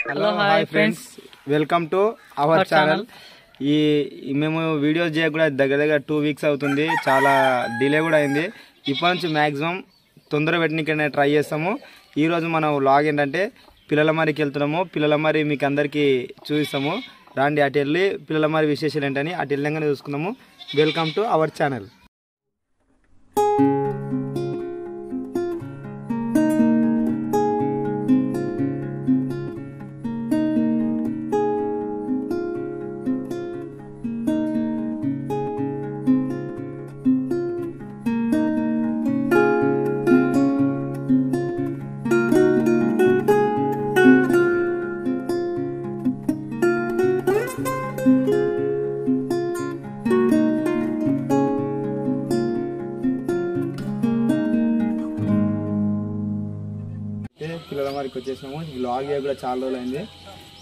Hello hi friends, welcome to our channel. మేము videos చేయక కూడా దగ్గర 2 వీక్స్ అవుతుంది. చాలా డిలే కూడా అయింది. ఇప్పటి నుంచి మ్యాక్సిమం తొందర పెట్టడానికి ట్రై చేస్తాము. ఈరోజు మనం వ్లాగ్ ఏంటంటే పిల్లల మరికి వెళ్తున్నాము. పిల్లల మరి మీకు అందరికీ చూపిస్తాము. రాండి అటు వెళ్ళి పిల్లల మరి విశేషాలు ఏంటని అటు వెళ్ళంగానే చూసుకున్నాము. Welcome to our channel. పిల్లల మరికి వచ్చేసినాము. వ్లాగ్ కూడా చాలా రోజులు అయింది.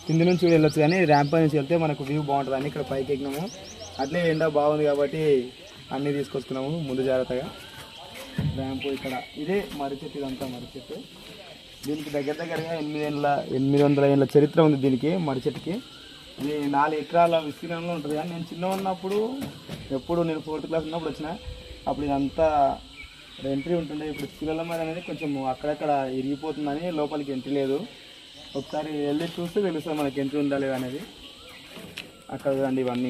కింద నుంచి కూడా వెళ్ళొచ్చు, కానీ ర్యాంప్ నుంచి వెళ్తే మనకు వ్యూ బాగుంటుంది అని ఇక్కడ పైకి ఎక్కినాము. అట్లే ఎండ బాగుంది కాబట్టి అన్నీ తీసుకొచ్చుకున్నాము ముందు జాగ్రత్తగా. ర్యాంప్ ఇక్కడ ఇదే మర్రి చెట్టు, ఇదంతా మర్రి చెట్టు. దీనికి దగ్గరగా 800 ఏళ్ళ చరిత్ర ఉంది దీనికి, మర్రి చెట్టుకి. ఇది 4 ఎకరాల విస్తీర్ణంలో ఉంటుంది. కానీ నేను చిన్న ఉన్నప్పుడు నేను 4th క్లాస్ ఉన్నప్పుడు వచ్చిన, అప్పుడు ఇదంతా ఎంట్రీ ఉంటుండే. ఇప్పుడు పిల్లల మరి అనేది కొంచెం అక్కడక్కడ ఇరిగిపోతుందని లోపలికి ఎంట్రీ లేదు. ఒకసారి వెళ్ళి చూస్తే తెలుస్తుంది మనకి ఎంట్రీ ఉందా లేదా అనేది. అక్కడ చూడండి, ఇవన్నీ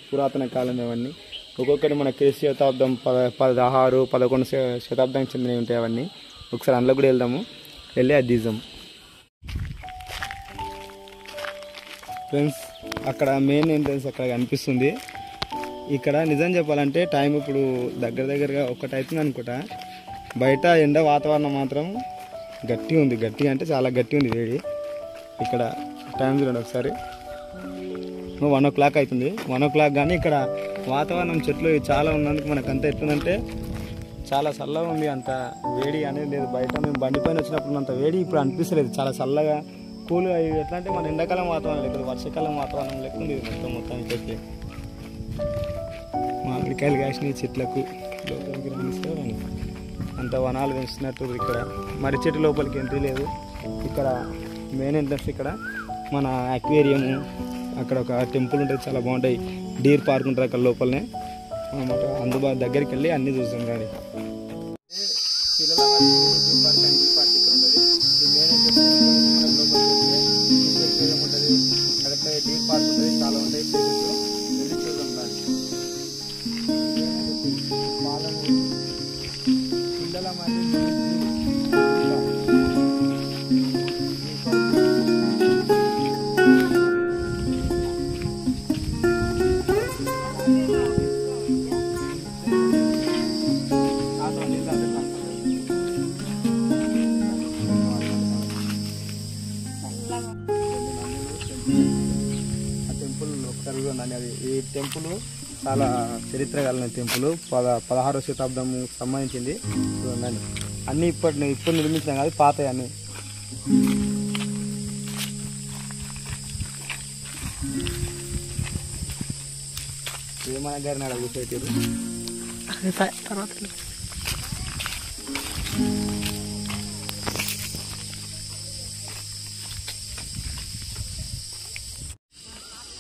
పురాతన కాలం ఇవన్నీ. ఒక్కొక్కటి మన క్రీస్తు శతాబ్దం 16, 11 శతాబ్దానికి చెందినవి ఉంటాయి అవన్నీ. ఒకసారి అందులో కూడా వెళ్దాము, వెళ్ళి అది తీద్దాం. ఫ్రెండ్స్, అక్కడ మెయిన్ ఎంట్రన్స్ అక్కడ కనిపిస్తుంది. ఇక్కడ నిజం చెప్పాలంటే టైం ఇప్పుడు దగ్గరగా 1 అవుతుంది అనుకుంటా. బయట ఎండ వాతావరణం మాత్రం గట్టిగా అంటే చాలా గట్టి ఉంది వేడి. ఇక్కడ టైం చూడండి ఒకసారి, 1 o'clock అవుతుంది. 1 o'clock కానీ ఇక్కడ వాతావరణం చెట్లు చాలా ఉన్నందుకు మనకు అంత ఎట్లుందంటే చాలా చల్లగా ఉంది. అంత వేడి అనేది లేదు. బయట మేము బండి పైన వచ్చినప్పుడు అంత వేడి ఇప్పుడు అనిపిస్తలేదు. చాలా చల్లగా కూల్గా. ఎట్లా అంటే మన ఎండాకాలం వాతావరణం లేదు, వర్షాకాలం వాతావరణం లేకుండా ఇది మొత్తానికి అయితే. మామిడికాయలు కాసినాయి చెట్లకు, లోపలికి రాణిస్తారు. అంత వనాలు పెంచుతున్నట్టు. ఇక్కడ మర్రి చెట్టు లోపలికి ఎంట్రీ లేదు. ఇక్కడ మెయిన్ ఎంట్రన్స్ ఇక్కడ మన అక్వేరియము, అక్కడ ఒక టెంపుల్ ఉంటుంది, చాలా బాగుంటాయి. డీర్ పార్క్ ఉంటుంది అక్కడ లోపలనే అన్నమాట. అందుబాటు దగ్గరికి వెళ్ళి అన్నీ చూస్తాం. కానీ పిల్లల పార్క్ ఇక్కడ ఉంటుంది. ఈ మెయిన్ ఎంట్రన్స్ ఉంటుంది. అక్కడ డీర్ పార్క్ ఉంటుంది, చాలా ఉంటాయి ప్లేసెస్. వెళ్ళి చూద్దాం. పిల్లల మరి అది ఈ టెంపుల్ చాలా చరిత్ర కలిగిన టెంపుల్. 16వ శతాబ్దం సంబంధించింది. చూడండి, అన్నీ ఇప్పుడు నిర్మించినాం కాదు, పాతవి అన్నీ. వేమన గారిని అక్కడ కూర్చోబెట్టారు.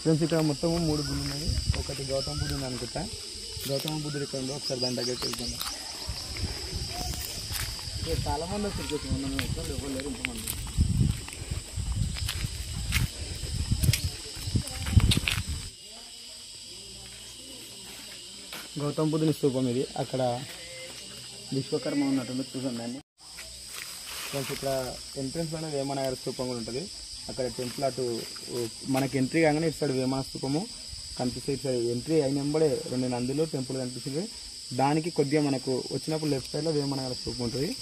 ఫ్రెండ్స్, ఇక్కడ మొత్తం 3 గుళ్ళు ఉన్నాయి. ఒకటి గౌతమ బుద్ధుడు అనుకుంటా. గౌతమ బుద్ధుడు ఇక్కడ ఉందో, ఒకసారి దాని దగ్గరికి వెళ్తాను. చాలా మంది వచ్చి మనం ఎవరు లేరు, ఇంతమంది. గౌతమ బుద్ధుని స్తూపం ఇది. అక్కడ విశ్వకర్మ ఉన్నట్టుంది, చూసాను దాన్ని. ఫ్రెండ్స్, ఇక్కడ ఎంట్రన్స్ లోనే వేమన గారి స్తూపం కూడా ఉంటుంది. అక్కడ టెంపుల్ అటు మనకి ఎంట్రీ కాగానే ఇటు సైడ్ వేమన స్తూపము కనిపిస్తుంది. ఇటు సైడ్ ఎంట్రీ అయినప్పుడే 2 నందులు టెంపుల్ కనిపిస్తుంది. దానికి కొద్దిగా మనకు వచ్చినప్పుడు లెఫ్ట్ సైడ్లో వేమన గారి స్తూపం ఉంటుంది.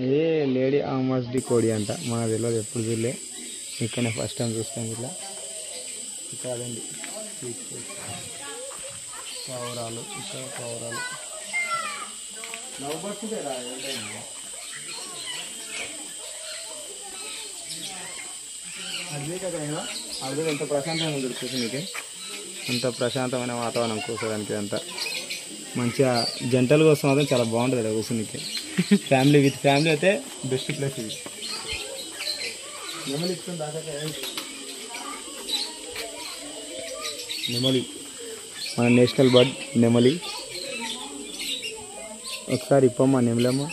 ఏ లేడీ ఆమస్డి కోడి అంట, మనకు తెలియదు, ఎప్పుడు చూడలే. ఇక్కడనే ఫస్ట్ టైం చూస్తాం. ఇలా ఇక్కడ అదండి పావురాలు, ఇక్కడ పావురాలు. లవ్ బర్డ్స్ ఉంటాయి రా, అది ఎంత ప్రశాంతంగా దొరుకుతుంది మీకు, అంత ప్రశాంతమైన వాతావరణం కూర్చోడానికి. అంతా మంచిగా జంటల కోసం మాత్రం చాలా బాగుంటుంది కదా కూర్చోనికి. ఫ్యామిలీ విత్ ఫ్యామిలీ అయితే బెస్ట్ ప్లేస్ ఇది. నెమలి ఇస్తుంది దాకా, నెమలి మన నేషనల్ బర్డ్ నెమలి. ఒకసారి ఇప్పమ్మా నెమలమ్మ.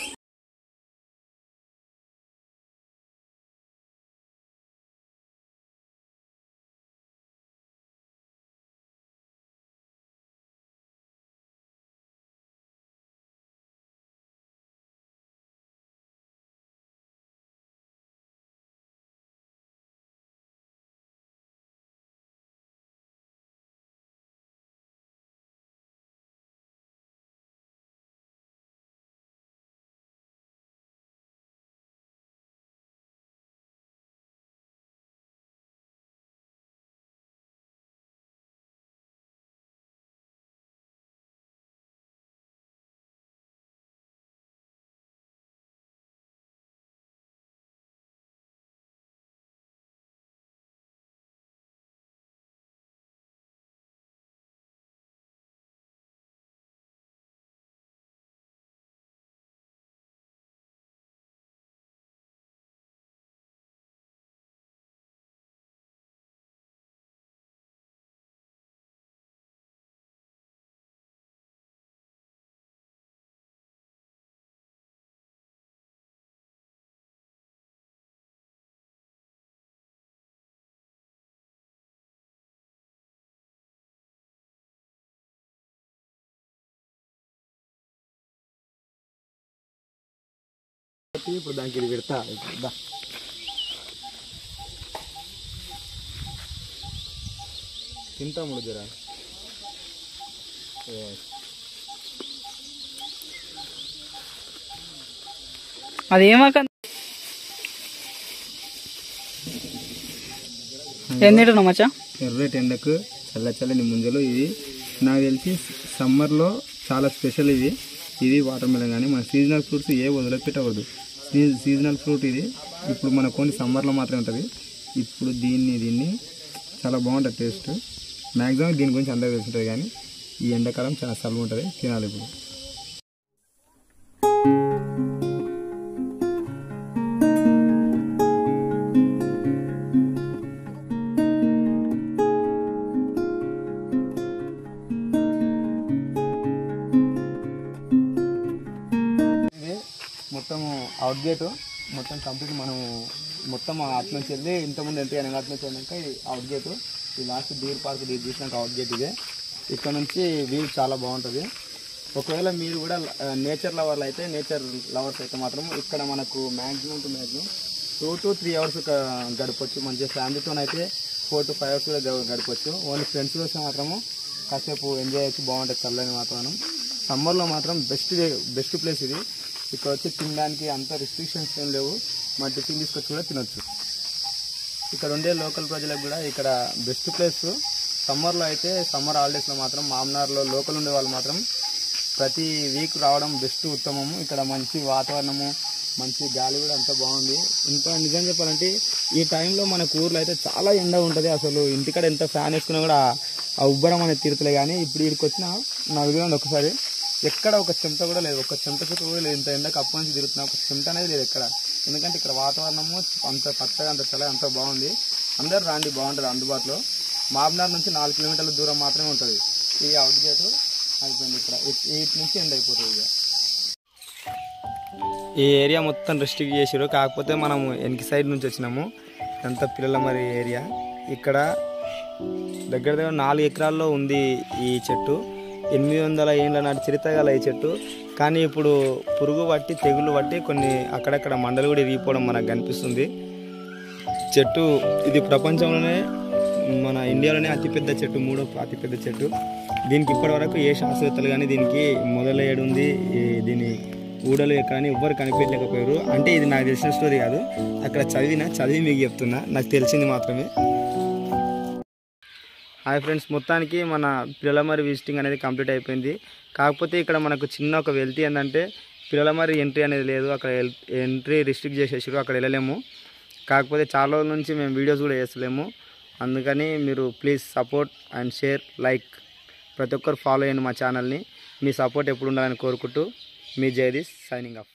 ఇప్పుడు దానికి ఇది పెడతా. తింటాము జరా. అదేమాక ఎన్నింటున్నా మచ్చా? ఎర్రటి ఎండకు చల్లని ముంజలు. ఇది నాకు తెలిసి సమ్మర్లో చాలా స్పెషల్. ఇది వాటర్ మెలన్. కానీ మన సీజనల్ ఫ్రూట్స్ ఏ వదిలిపెట్టకూడదు. సీజనల్ ఫ్రూట్ ఇది. ఇప్పుడు మన కొన్ని సమ్మర్లో మాత్రమే ఉంటుంది. ఇప్పుడు దీన్ని చాలా బాగుంటుంది టేస్ట్. మ్యాక్సిమం దీని గురించి అందరికీ తెలుసుంటుంది. కానీ ఈ ఎండాకాలం చాలా చల్లగా ఉంటుంది, తినాలి ఇప్పుడు. మొత్తం అవుట్ గేట్ మొత్తం కంప్లీట్. మనం మొత్తం అటు నుంచి వెళ్ళి ఇంతకుముందు ఎంట్రీ అయినా అటు నుంచి వెళ్ళాక ఈ అవుట్ గేట్. ఈ లాస్ట్ డీర్ పార్క్ చూసినాక అవుట్ గేట్ ఇదే. ఇక్కడ నుంచి వ్యూ చాలా బాగుంటుంది. ఒకవేళ మీరు కూడా నేచర్ లవర్లు అయితే, నేచర్ లవర్స్ అయితే మాత్రం ఇక్కడ మనకు మ్యాక్సిమం 2 to 3 hours గడపచ్చు. మంచిగా ఫ్యామిలీతో అయితే 4 to 5 hours కూడా గడపచ్చు. ఓన్లీ ఫ్రెండ్స్ వస్తే మాత్రము కాసేపు ఎంజాయ్ చేయొచ్చు. బాగుంటుంది చల్లని వాతావరణం. సమ్మర్లో మాత్రం బెస్ట్ ప్లేస్ ఇది. ఇక్కడ వచ్చి తినడానికి అంత రిస్ట్రిక్షన్స్ ఏం లేవు. మన టిఫిన్ తీసుకొచ్చి కూడా తినొచ్చు. ఇక్కడ ఉండే లోకల్ ప్రజలకు కూడా ఇక్కడ బెస్ట్ ప్లేస్. సమ్మర్లో అయితే సమ్మర్ హాలిడేస్లో మాత్రం మామనార్లో లోకల్ ఉండే వాళ్ళు మాత్రం ప్రతి వీక్ రావడం బెస్ట్ ఉత్తమము. ఇక్కడ మంచి వాతావరణము, మంచి గాలి కూడా అంత బాగుంది. ఇంత నిజం చెప్పాలంటే ఈ టైంలో మన ఊర్లో అయితే చాలా ఎండ ఉంటుంది. అసలు ఇంటికాడ ఎంత ఫ్యాన్ వేసుకున్నా కూడా ఆ ఉబ్బరం అనేది తీరుతలే. కానీ ఇప్పుడు వీడికి వచ్చిన నాకు చూడండి ఒకసారి, ఎక్కడ ఒక చెమట కూడా లేదు, ఒక చెమట చుట్టూ కూడా లేదు. ఇంత ఎండకు అప్పటి నుంచి తిరుగుతున్నా ఒక చెమట అనేది లేదు ఎక్కడ. ఎందుకంటే ఇక్కడ వాతావరణము అంత పచ్చగా, అంత చల్లగా, అంత బాగుంది. అందరు రాండి, బాగుంటుంది అందుబాటులో. మాబ్నార్ నుంచి 4 కిలోమీటర్ల దూరం మాత్రమే ఉంటుంది ఈ అవుట్ గేట్. అయిపోయింది. ఇక్కడ 8 నుంచి ఎండ్ అయిపోతుంది. ఇక ఈ ఏరియా మొత్తం రెస్ట్రిక్ట్ చేసారు. కాకపోతే మనము వెనక సైడ్ నుంచి వచ్చినాము. అంత పిల్లల మరి ఏరియా. ఇక్కడ దగ్గర 4 ఎకరాల్లో ఉంది ఈ చెట్టు. 800 ఏళ్ళ నాటి చరిత్ర గల ఈ చెట్టు. కానీ ఇప్పుడు పురుగు పట్టి, తెగులు పట్టి కొన్ని అక్కడక్కడ మండలు కూడా ఇరిగిపోవడం మనకు కనిపిస్తుంది. చెట్టు ఇది ప్రపంచంలోనే, మన ఇండియాలోనే అతిపెద్ద చెట్టు, 3వ అతిపెద్ద చెట్టు. దీనికి ఇప్పటివరకు ఏ శాస్త్రవేత్తలు కానీ దీనికి మొదలయ్యేది దీని ఊడలు కానీ ఎవ్వరు కనిపించలేకపోయారు. అంటే ఇది నాకు తెలిసిన స్టోరీ కాదు, అక్కడ చదివి మీకు చెప్తున్నా, నాకు తెలిసింది మాత్రమే. హాయ్ ఫ్రెండ్స్, మొత్తానికి మన పిల్లలమర్రి విజిటింగ్ అనేది కంప్లీట్ అయిపోయింది. కాకపోతే ఇక్కడ మనకు చిన్న ఒక వెల్తీ ఏంటంటే పిల్లలమర్రి ఎంట్రీ అనేది లేదు. అక్కడ ఎంట్రీ రిస్ట్రిక్ట్ చేసేసారు, అక్కడ వెళ్ళలేము. కాకపోతే చాలా రోజుల నుంచి మేము వీడియోస్ కూడా చేస్తలేము. అందుకని మీరు please support and share, like ప్రతి ఒక్కరు ఫాలో అయ్యండి మా ఛానల్ని. మీ సపోర్ట్ ఎప్పుడు ఉండాలని కోరుకుంటూ మీ జగదీష్ సైనింగ్ ఆఫ్.